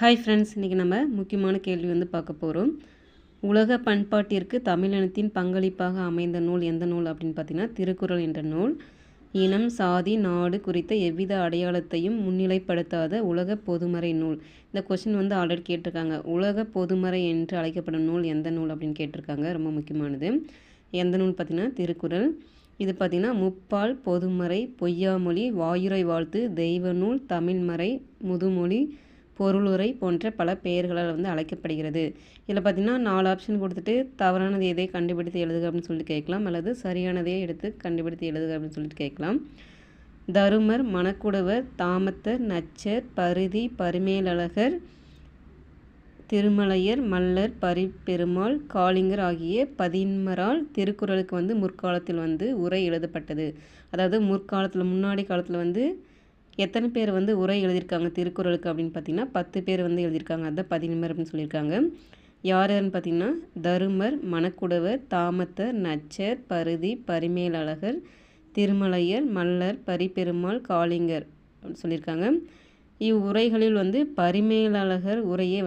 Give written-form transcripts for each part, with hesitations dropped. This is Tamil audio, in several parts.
ஹாய் ஃப்ரெண்ட்ஸ், இன்றைக்கி நம்ம முக்கியமான கேள்வி பார்க்க போகிறோம். உலக பண்பாட்டிற்கு தமிழினத்தின் பங்களிப்பாக அமைந்த நூல் எந்த நூல் அப்படின்னு பார்த்தீங்கன்னா திருக்குறள் என்ற நூல். இனம், சாதி, நாடு குறித்த எவ்வித அடையாளத்தையும் முன்னிலைப்படுத்தாத உலக பொதுமறை நூல். இந்த கொஸ்டின் ஆல்ரெடி கேட்டிருக்காங்க. உலக பொதுமறை என்று அழைக்கப்படும் நூல் எந்த நூல் அப்படின்னு கேட்டிருக்காங்க. ரொம்ப முக்கியமானது. எந்த நூல் பார்த்தீங்கன்னா திருக்குறள். இது பார்த்திங்கன்னா முப்பால், பொதுமறை, பொய்யாமொழி, வாயுரை வாழ்த்து, தெய்வ நூல், தமிழ்மறை, முதுமொழி, பொருளுரை போன்ற பல பெயர்களால் அழைக்கப்படுகிறது. இதில் பார்த்திங்கன்னா 4 ஆப்ஷன் கொடுத்துட்டு தவறானது எதை கண்டுபிடித்து எழுதுக அப்படின்னு சொல்லிட்டு கேட்கலாம், அல்லது சரியானதையே எடுத்து கண்டுபிடித்து எழுதுக அப்படின்னு சொல்லிட்டு கேட்கலாம். தருமர், மணக்குடவர், தாமத்தர், நச்சர், பரிதி, பரிமேலழகர், திருமலையர், மல்லர், பரிப்பெருமாள், காளிங்கர் ஆகிய 11 திருக்குறளுக்கு முற்காலத்தில் உரை எழுதப்பட்டது. அதாவது முற்காலத்தில் முன்னாடி காலத்தில் எத்தனை பேர் உரை எழுதியிருக்காங்க திருக்குறளுக்கு அப்படின்னு பார்த்தீங்கன்னா 10 பேர் எழுதியிருக்காங்க. அதுதான் 11 அப்படின்னு சொல்லியிருக்காங்க. யார் யாருன்னு பார்த்தீங்கன்னா தருமர், மணக்குடவர், தாமத்தர், நச்சர், பரிதி, பரிமேலழகர், திருமலையர், மல்லர், பரிப்பெருமாள், காளிங்கர் அப்படின்னு சொல்லியிருக்காங்க. இவ்வுரைகளில் பரிமேலழகர் உரையே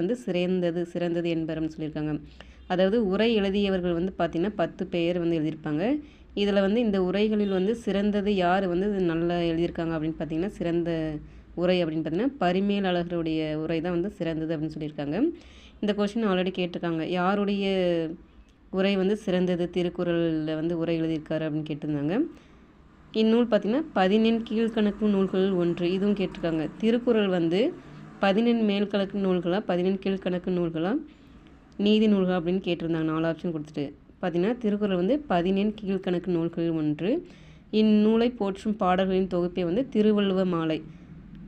சிறந்தது என்பர்னு சொல்லியிருக்காங்க. அதாவது உரை எழுதியவர்கள் பார்த்திங்கன்னா 10 பேர் எழுதியிருப்பாங்க. இதில் இந்த உரைகளில் சிறந்தது யார் நல்லா எழுதியிருக்காங்க அப்படின்னு பார்த்தீங்கன்னா சிறந்த உரை அப்படின்னு பார்த்தீங்கன்னா பரிமேலழகருடைய உரை தான் சிறந்தது அப்படின்னு சொல்லியிருக்காங்க. இந்த கொஸ்டின் ஆல்ரெடி கேட்டிருக்காங்க. யாருடைய உரை சிறந்தது திருக்குறளில் உரை எழுதியிருக்காரு அப்படின்னு கேட்டிருந்தாங்க. இந்நூல் பார்த்திங்கன்னா 14 கீழ்கணக்கு நூல்களில் ஒன்று. இதுவும் கேட்டிருக்காங்க. திருக்குறள் 14 மேல்கணக்கு நூல்களாக, 14 கீழ்கணக்கு நூல்களாக, நீதி நூல்கள் அப்படின்னு கேட்டிருந்தாங்க. 4 ஆப்ஷன் கொடுத்துட்டு பார்த்திங்கன்னா திருக்குறள் 14 கீழ்கணக்கு நூல்களில் ஒன்று. இந்நூலை போற்றும் பாடல்களின் தொகுப்பே திருவள்ளுவ மாலை.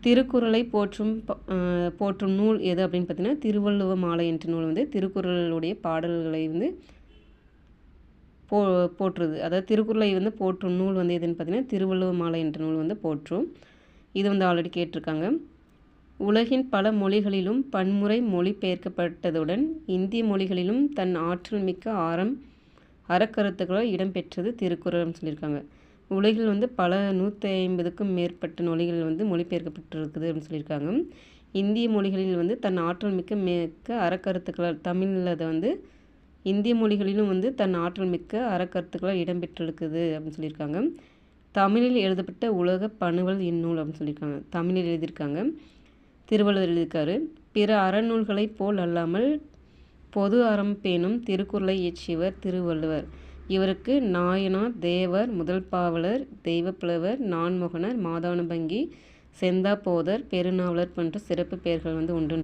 திருக்குறளை போற்றும் நூல் எது அப்படின்னு பார்த்தீங்கன்னா திருவள்ளுவ மாலை என்ற நூல் திருக்குறளுடைய பாடல்களை போற்றுது. அதாவது திருக்குறளை போற்றும் நூல் எதுன்னு பார்த்தீங்கன்னா திருவள்ளுவ மாலை என்ற நூல் போற்றும். இது ஆல்ரெடி கேட்டிருக்காங்க. உலகின் பல மொழிகளிலும் பன்முறை மொழிபெயர்க்கப்பட்டதுடன் இந்திய மொழிகளிலும் தன் ஆற்றல் மிக்க அறக்கருத்துக்களால் இடம்பெற்றது திருக்குறள்னு சொல்லியிருக்காங்க. உலகில் பல 150க்கும் மேற்பட்ட மொழிகள் மொழிபெயர்க்கப்பட்டிருக்குது அப்படின்னு சொல்லியிருக்காங்க. இந்திய மொழிகளில் தன் ஆற்றல் மிக்க அறக்கருத்துக்களால் தமிழில் இந்திய மொழிகளிலும் தன் ஆற்றல் மிக்க அறக்கருத்துக்களால் இடம்பெற்றிருக்குது அப்படின்னு சொல்லியிருக்காங்க. தமிழில் எழுதப்பட்ட உலக பணுவல் இந்நூல் அப்படின்னு சொல்லியிருக்காங்க. தமிழில் எழுதியிருக்காங்க. திருவள்ளுவர் எழுதியிருக்காரு. பிற அறநூல்களைப் போல் அல்லாமல் பொது அறம் பேணும் திருக்குறளை இயற்றியவர் திருவள்ளுவர். இவருக்கு நாயனார், தேவர், முதல்பாவலர், தெய்வப்புலவர், நான்முகனர், மாதானுபங்கி, செந்தாபோதர், பெருநாவலர் போன்ற சிறப்பு பெயர்கள் உண்டு.